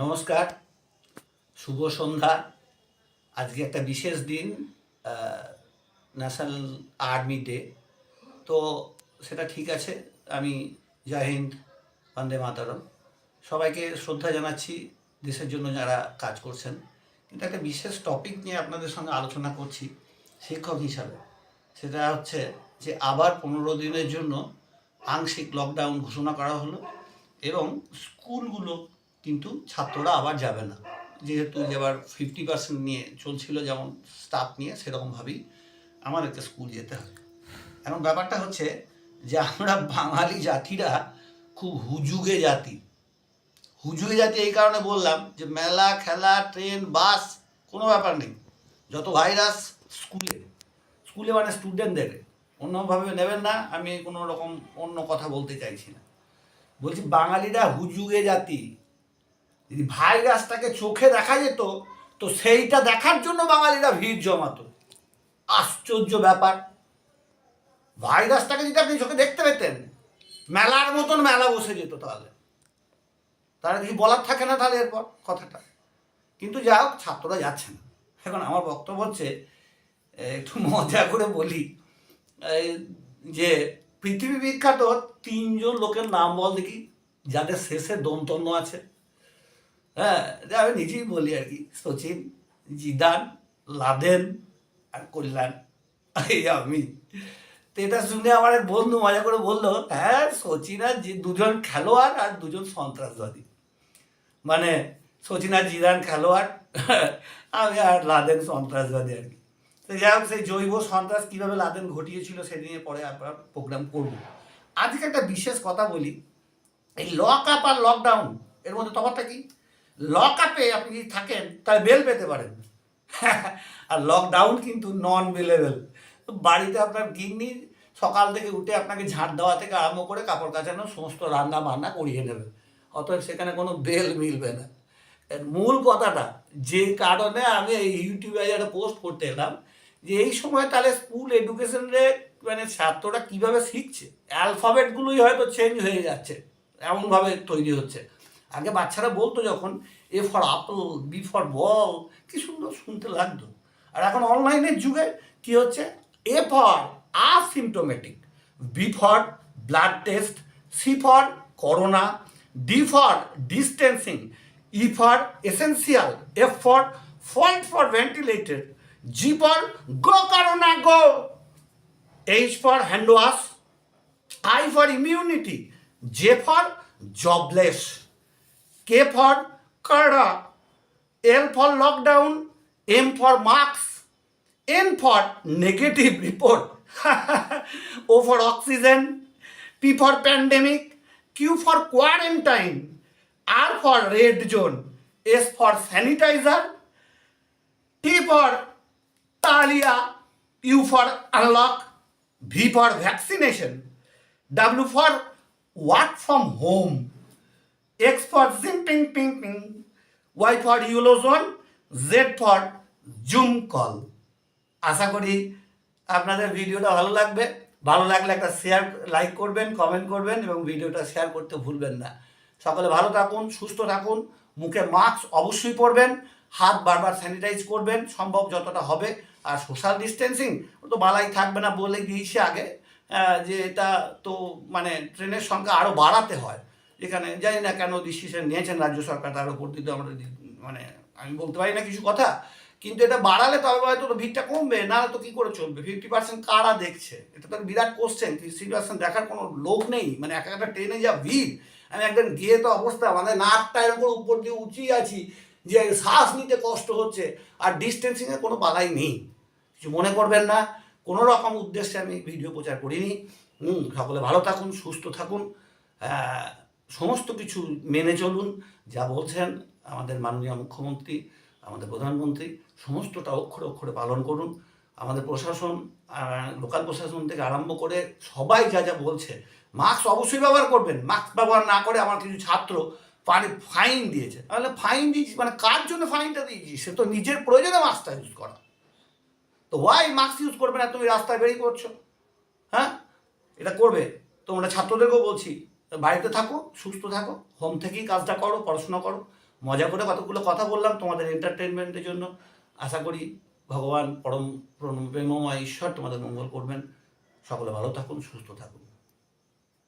নমস্কার, শুভ সন্ধ্যা। আজকে একটা বিশেষ দিন, ন্যাশনাল আর্মি ডে। তো সেটা ঠিক আছে। আমি জয় হিন্দ, বন্দে মাতরম, সবাইকে শ্রদ্ধা জানাচ্ছি দেশের জন্য যারা কাজ করছেন। কিন্তু একটা বিশেষ টপিক নিয়ে আপনাদের সঙ্গে আলোচনা করছি শিক্ষক হিসাবে। সেটা হচ্ছে যে আবার 15 দিনের জন্য আংশিক লকডাউন ঘোষণা করা হলো এবং স্কুলগুলো কিন্তু ছাত্ররা আবার যাবে না, যেহেতু এবার 50% নিয়ে চলছিল, যেমন স্টাফ নিয়ে, সেরকমভাবেই আমাদেরকে স্কুল যেতে হবে। এখন ব্যাপারটা হচ্ছে যে আমরা বাঙালি জাতিরা খুব হুজুগে জাতি। হুজুগে জাতি এই কারণে বললাম যে মেলা, খেলা, ট্রেন, বাস কোনো ব্যাপার নেই। যত ভাইরাস স্কুলে, স্কুলে মানে স্টুডেন্টদের, অন্যভাবে নেবেন না, আমি কোনো রকম অন্য কথা বলতে চাইছি না। বলছি বাঙালিরা হুজুগে জাতি। যদি ভাইরাসটাকে চোখে দেখা যেত তো সেইটা দেখার জন্য বাঙালিরা ভিড় জমাতো। আশ্চর্য ব্যাপার! ভাইরাসটাকে যদি আপনি চোখে দেখতে পেতেন, মেলার মতন মেলা বসে যেত। তাহলে কিছু বলার থাকে না তাহলে এরপর কথাটা। কিন্তু যা হোক, ছাত্ররা যাচ্ছে না। এখন আমার বক্তব্য হচ্ছে, একটু মজা করে বলি, যে পৃথিবী বিখ্যাত 3জন লোকের নাম বল দেখি যাদের শেষে দন্তন্য আছে। হ্যাঁ, আমি নিজেই বলি আর কি, সচিন, জিদান, লাদেন আর কল্যাণ, এই আমি। তো এটা শুনে আমার এক বন্ধু মজা করে বললো, হ্যাঁ সচিন আর দুজন খেলোয়াড় আর দুজন সন্ত্রাসবাদী। মানে সচিন আর জিদান খেলোয়াড়, আমি আর লাদেন সন্ত্রাসবাদী আর কি। তো যাই হোক, সেই জৈব সন্ত্রাস কীভাবে লাদেন ঘটিয়েছিল সেদিনে পরে আমরা প্রোগ্রাম করব। আজকে একটা বিশেষ কথা বলি, এই লক আপ আর লকডাউন এর মধ্যে তফাৎটা কি? লক আপে আপনি যদি থাকেন তাহলে বেল পেতে পারেন, আর লকডাউন কিন্তু নন বেলেবেল। বাড়িতে আপনার গিন্নি সকাল থেকে উঠে আপনাকে ঝাঁট দেওয়া থেকে আরম্ভ করে কাপড় কাচানো সমস্ত রান্না বান্না করিয়ে নেবে, অতএব সেখানে কোনো বেল মিলবে না। এর মূল কথাটা যে কারণে আমি এই ইউটিউবে একটা পোস্ট করতে এলাম, যে এই সময় তাহলে স্কুল এডুকেশনে মানে ছাত্ররা কীভাবে শিখছে, অ্যালফাবেটগুলোই হয়তো চেঞ্জ হয়ে যাচ্ছে, এমনভাবে তৈরি হচ্ছে। আগে বাচ্চারা বলতো যখন A for apple, B for ball, কি সুন্দর শুনতে লাগতো। আর এখন অনলাইনের যুগে কি হচ্ছে, A for asymptomatic, B for blood test, C for corona, D for distancing, E for essential, F for fault for ventilated, G for go corona go, H for hand wash, I for immunity, J for jobless, K for Kada, L for lockdown, M for marks, N for negative report, O for oxygen, P for pandemic, Q for quarantine, R for red zone, S for sanitizer, T for Talia, U for unlock, V for vaccination, W for work from home, X for zipping ping ping, Y for yellow zone, Z for Zoom call. আশা করি আপনাদের ভিডিওটা ভালো লাগবে। ভালো লাগলে একটা share, like করবেন, comment করবেন এবং ভিডিওটা শেয়ার করতে ভুলবেন না। সকলে ভালো থাকুন, সুস্থ থাকুন, মুখে মাস্ক অবশ্যই পরবেন, হাত বারবার স্যানিটাইজ করবেন সম্ভব যতটা হবে, আর সোশ্যাল ডিস্টেন্সিং তো বালাই থাকবে না বলে দিয়েছে আগে, যে এটা তো মানে ট্রেনের সংখ্যা আরও বাড়াতে হয়, যেখানে জানি না কেন ডিসিশন নিয়েছেন রাজ্য সরকার, তার উপর দিতে আমরা মানে আমি বলতে পারি না কিছু কথা, কিন্তু এটা বাড়ালে তবে হয়তো ভিড়টা কমবে, না তো কী করে চলবে? 50% কারা দেখছে? এটা তো বিরাট কোশ্চেন। 50% দেখার কোনো লোক নেই, মানে এক একটা ট্রেনে যা ভিড়। আমি একদিন গিয়ে তো অবস্থা, মানে নাকটা এরকম উপর দিয়ে উঁচিয়ে আছি যে শ্বাস নিতে কষ্ট হচ্ছে, আর ডিস্টেন্সিংয়ের কোনো বালাই নেই। কিছু মনে করবেন না, কোনো রকম উদ্দেশ্যে আমি ভিডিও প্রচার করিনি। সকলে ভালো থাকুন, সুস্থ থাকুন, সমস্ত কিছু মেনে চলুন, যা বলছেন আমাদের মাননীয় মুখ্যমন্ত্রী, আমাদের প্রধানমন্ত্রী, সমস্তটা অক্ষরে অক্ষরে পালন করুন। আমাদের প্রশাসন, লোকাল প্রশাসন থেকে আরম্ভ করে সবাই যা যা বলছে, মাস্ক অবশ্যই ব্যবহার করবেন। মাস্ক ব্যবহার না করে আমার কিছু ছাত্র ফাইন দিয়েছে। তাহলে ফাইন দিয়েছি মানে কার জন্য ফাইনটা দিয়েছি? সে তো নিজের প্রয়োজনে মাস্কটা ইউজ করা। তো ওয়াই মাস্ক ইউজ করবে না? তুমি রাস্তায় বেরিয়ে পড়ছো, হ্যাঁ, এটা করবে। তোমরা ছাত্রদেরকেও বলছি, বাড়িতে থাকো, সুস্থ থাকো, হোম থেকেই কাজটা করো, পড়াশোনা করো, মজা করে কতগুলো কথা বললাম তোমাদের এন্টারটেনমেন্টের জন্য। আশা করি ভগবান পরম প্রেমময় ঈশ্বর তোমাদের মঙ্গল করবেন। সকলে ভালো থাকুন, সুস্থ থাকুন।